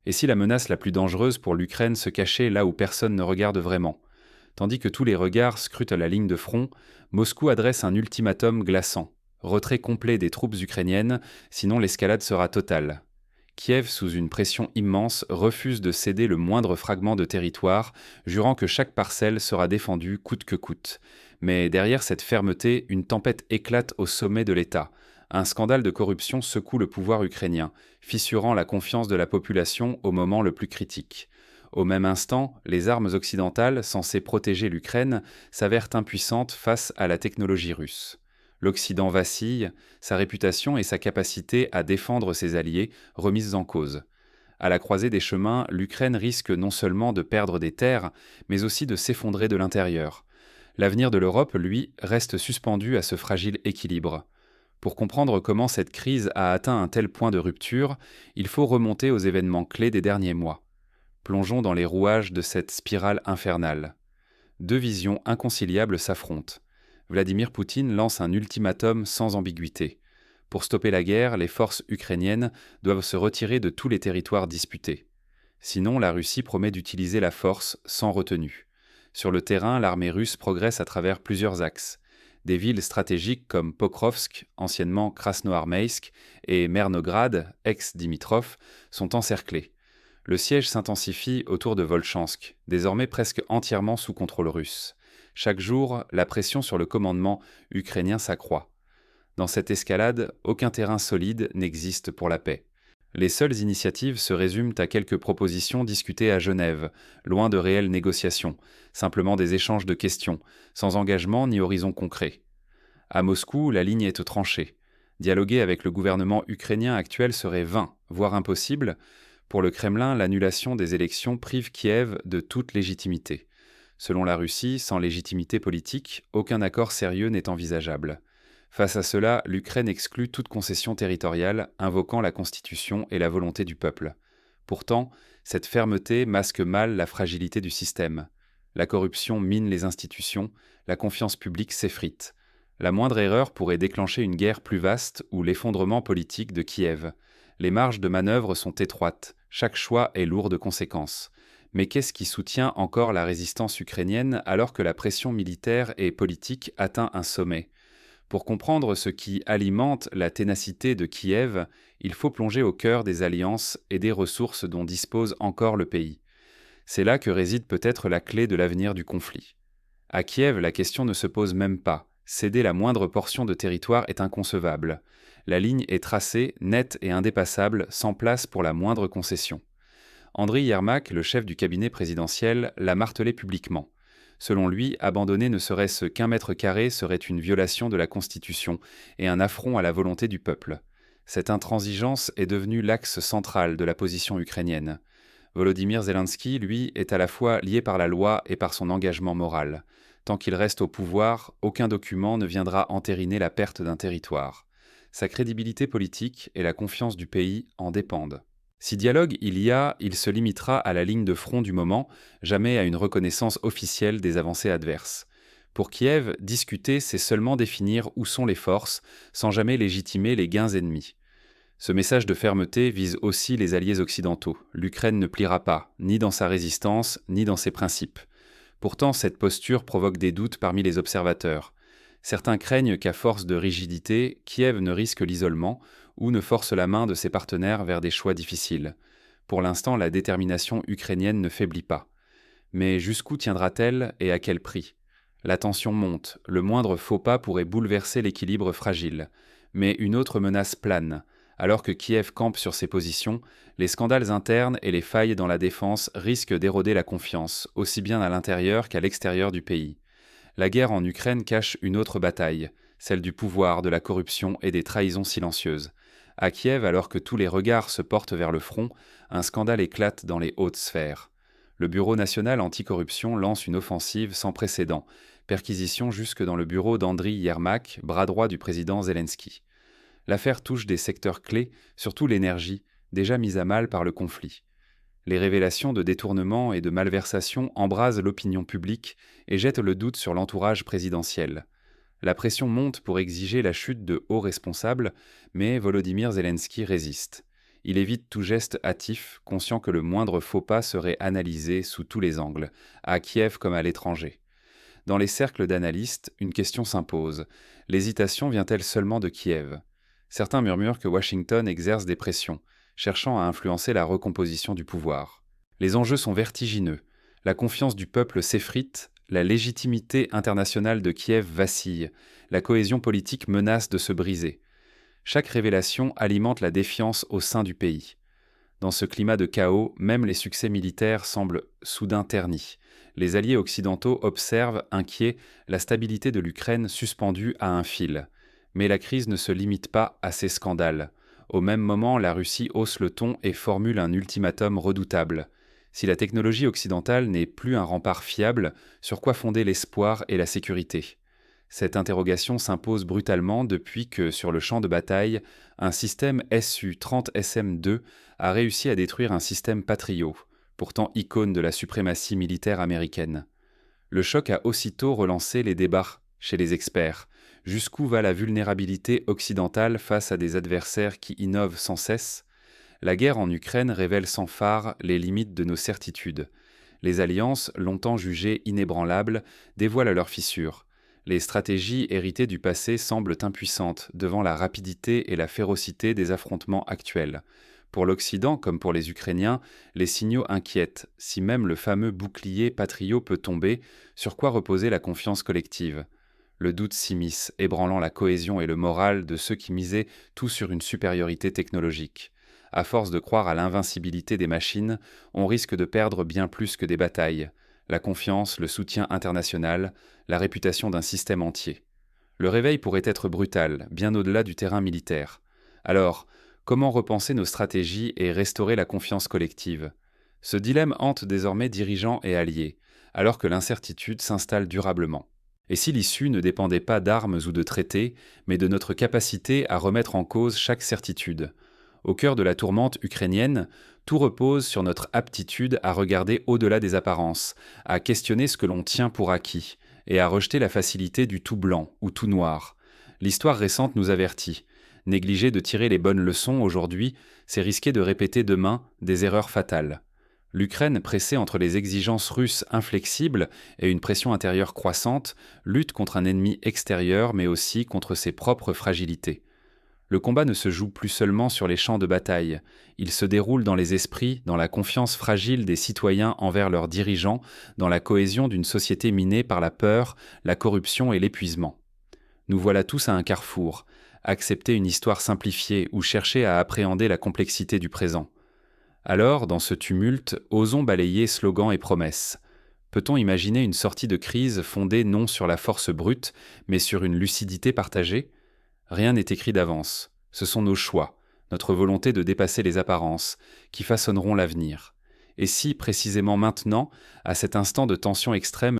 Et si la menace la plus dangereuse pour l'Ukraine se cachait là où personne ne regarde vraiment? Tandis que tous les regards scrutent la ligne de front, Moscou adresse un ultimatum glaçant. Retrait complet des troupes ukrainiennes, sinon l'escalade sera totale. Kiev, sous une pression immense, refuse de céder le moindre fragment de territoire, jurant que chaque parcelle sera défendue coûte que coûte. Mais derrière cette fermeté, une tempête éclate au sommet de l'État. Un scandale de corruption secoue le pouvoir ukrainien, fissurant la confiance de la population au moment le plus critique. Au même instant, les armes occidentales, censées protéger l'Ukraine, s'avèrent impuissantes face à la technologie russe. L'Occident vacille, sa réputation et sa capacité à défendre ses alliés remises en cause. À la croisée des chemins, l'Ukraine risque non seulement de perdre des terres, mais aussi de s'effondrer de l'intérieur. L'avenir de l'Europe, lui, reste suspendu à ce fragile équilibre. Pour comprendre comment cette crise a atteint un tel point de rupture, il faut remonter aux événements clés des derniers mois. Plongeons dans les rouages de cette spirale infernale. Deux visions inconciliables s'affrontent. Vladimir Poutine lance un ultimatum sans ambiguïté. Pour stopper la guerre, les forces ukrainiennes doivent se retirer de tous les territoires disputés. Sinon, la Russie promet d'utiliser la force sans retenue. Sur le terrain, l'armée russe progresse à travers plusieurs axes. Des villes stratégiques comme Pokrovsk, anciennement Krasnoarmeïsk, et Mernograd, ex-Dimitrov, sont encerclées. Le siège s'intensifie autour de Volchansk, désormais presque entièrement sous contrôle russe. Chaque jour, la pression sur le commandement ukrainien s'accroît. Dans cette escalade, aucun terrain solide n'existe pour la paix. Les seules initiatives se résument à quelques propositions discutées à Genève, loin de réelles négociations, simplement des échanges de questions, sans engagement ni horizon concret. À Moscou, la ligne est tranchée. Dialoguer avec le gouvernement ukrainien actuel serait vain, voire impossible. Pour le Kremlin, l'annulation des élections prive Kiev de toute légitimité. Selon la Russie, sans légitimité politique, aucun accord sérieux n'est envisageable. Face à cela, l'Ukraine exclut toute concession territoriale, invoquant la Constitution et la volonté du peuple. Pourtant, cette fermeté masque mal la fragilité du système. La corruption mine les institutions, la confiance publique s'effrite. La moindre erreur pourrait déclencher une guerre plus vaste ou l'effondrement politique de Kiev. Les marges de manœuvre sont étroites, chaque choix est lourd de conséquences. Mais qu'est-ce qui soutient encore la résistance ukrainienne alors que la pression militaire et politique atteint un sommet? Pour comprendre ce qui alimente la ténacité de Kiev, il faut plonger au cœur des alliances et des ressources dont dispose encore le pays. C'est là que réside peut-être la clé de l'avenir du conflit. À Kiev, la question ne se pose même pas. Céder la moindre portion de territoire est inconcevable. La ligne est tracée, nette et indépassable, sans place pour la moindre concession. Andriy Yermak, le chef du cabinet présidentiel, l'a martelé publiquement. Selon lui, abandonner ne serait-ce qu'un mètre carré serait une violation de la Constitution et un affront à la volonté du peuple. Cette intransigeance est devenue l'axe central de la position ukrainienne. Volodymyr Zelensky, lui, est à la fois lié par la loi et par son engagement moral. Tant qu'il reste au pouvoir, aucun document ne viendra entériner la perte d'un territoire. Sa crédibilité politique et la confiance du pays en dépendent. Si dialogue il se limitera à la ligne de front du moment, jamais à une reconnaissance officielle des avancées adverses. Pour Kiev, discuter, c'est seulement définir où sont les forces, sans jamais légitimer les gains ennemis. Ce message de fermeté vise aussi les alliés occidentaux. L'Ukraine ne pliera pas, ni dans sa résistance, ni dans ses principes. Pourtant, cette posture provoque des doutes parmi les observateurs. Certains craignent qu'à force de rigidité, Kiev ne risque l'isolement ou ne force la main de ses partenaires vers des choix difficiles. Pour l'instant, la détermination ukrainienne ne faiblit pas. Mais jusqu'où tiendra-t-elle et à quel prix? La tension monte, le moindre faux pas pourrait bouleverser l'équilibre fragile. Mais une autre menace plane. Alors que Kiev campe sur ses positions, les scandales internes et les failles dans la défense risquent d'éroder la confiance, aussi bien à l'intérieur qu'à l'extérieur du pays. La guerre en Ukraine cache une autre bataille, celle du pouvoir, de la corruption et des trahisons silencieuses. À Kiev, alors que tous les regards se portent vers le front, un scandale éclate dans les hautes sphères. Le Bureau national anticorruption lance une offensive sans précédent, perquisition jusque dans le bureau d'Andriy Yermak, bras droit du président Zelensky. L'affaire touche des secteurs clés, surtout l'énergie, déjà mise à mal par le conflit. Les révélations de détournement et de malversation embrasent l'opinion publique et jettent le doute sur l'entourage présidentiel. La pression monte pour exiger la chute de hauts responsables, mais Volodymyr Zelensky résiste. Il évite tout geste hâtif, conscient que le moindre faux pas serait analysé sous tous les angles, à Kiev comme à l'étranger. Dans les cercles d'analystes, une question s'impose. L'hésitation vient-elle seulement de Kiev? Certains murmurent que Washington exerce des pressions, cherchant à influencer la recomposition du pouvoir. Les enjeux sont vertigineux. La confiance du peuple s'effrite, la légitimité internationale de Kiev vacille, la cohésion politique menace de se briser. Chaque révélation alimente la défiance au sein du pays. Dans ce climat de chaos, même les succès militaires semblent soudain ternis. Les alliés occidentaux observent, inquiets, la stabilité de l'Ukraine suspendue à un fil. Mais la crise ne se limite pas à ces scandales. Au même moment, la Russie hausse le ton et formule un ultimatum redoutable. Si la technologie occidentale n'est plus un rempart fiable, sur quoi fonder l'espoir et la sécurité? Cette interrogation s'impose brutalement depuis que, sur le champ de bataille, un système Su-30SM2 a réussi à détruire un système Patriot, pourtant icône de la suprématie militaire américaine. Le choc a aussitôt relancé les débats chez les experts. Jusqu'où va la vulnérabilité occidentale face à des adversaires qui innovent sans cesse? La guerre en Ukraine révèle sans phare les limites de nos certitudes. Les alliances, longtemps jugées inébranlables, dévoilent leurs fissures. Les stratégies héritées du passé semblent impuissantes devant la rapidité et la férocité des affrontements actuels. Pour l'Occident, comme pour les Ukrainiens, les signaux inquiètent. Si même le fameux bouclier Patriot peut tomber, sur quoi reposer la confiance collective? Le doute s'immisce, ébranlant la cohésion et le moral de ceux qui misaient tout sur une supériorité technologique. À force de croire à l'invincibilité des machines, on risque de perdre bien plus que des batailles. La confiance, le soutien international, la réputation d'un système entier. Le réveil pourrait être brutal, bien au-delà du terrain militaire. Alors, comment repenser nos stratégies et restaurer la confiance collective? Ce dilemme hante désormais dirigeants et alliés, alors que l'incertitude s'installe durablement. Et si l'issue ne dépendait pas d'armes ou de traités, mais de notre capacité à remettre en cause chaque certitude? Au cœur de la tourmente ukrainienne, tout repose sur notre aptitude à regarder au-delà des apparences, à questionner ce que l'on tient pour acquis, et à rejeter la facilité du tout blanc ou tout noir. L'histoire récente nous avertit. Négliger de tirer les bonnes leçons aujourd'hui, c'est risquer de répéter demain des erreurs fatales. L'Ukraine, pressée entre les exigences russes inflexibles et une pression intérieure croissante, lutte contre un ennemi extérieur mais aussi contre ses propres fragilités. Le combat ne se joue plus seulement sur les champs de bataille, il se déroule dans les esprits, dans la confiance fragile des citoyens envers leurs dirigeants, dans la cohésion d'une société minée par la peur, la corruption et l'épuisement. Nous voilà tous à un carrefour, accepter une histoire simplifiée ou chercher à appréhender la complexité du présent. Alors, dans ce tumulte, osons balayer slogans et promesses. Peut-on imaginer une sortie de crise fondée non sur la force brute, mais sur une lucidité partagée? Rien n'est écrit d'avance. Ce sont nos choix, notre volonté de dépasser les apparences, qui façonneront l'avenir. Et si, précisément maintenant, à cet instant de tension extrême,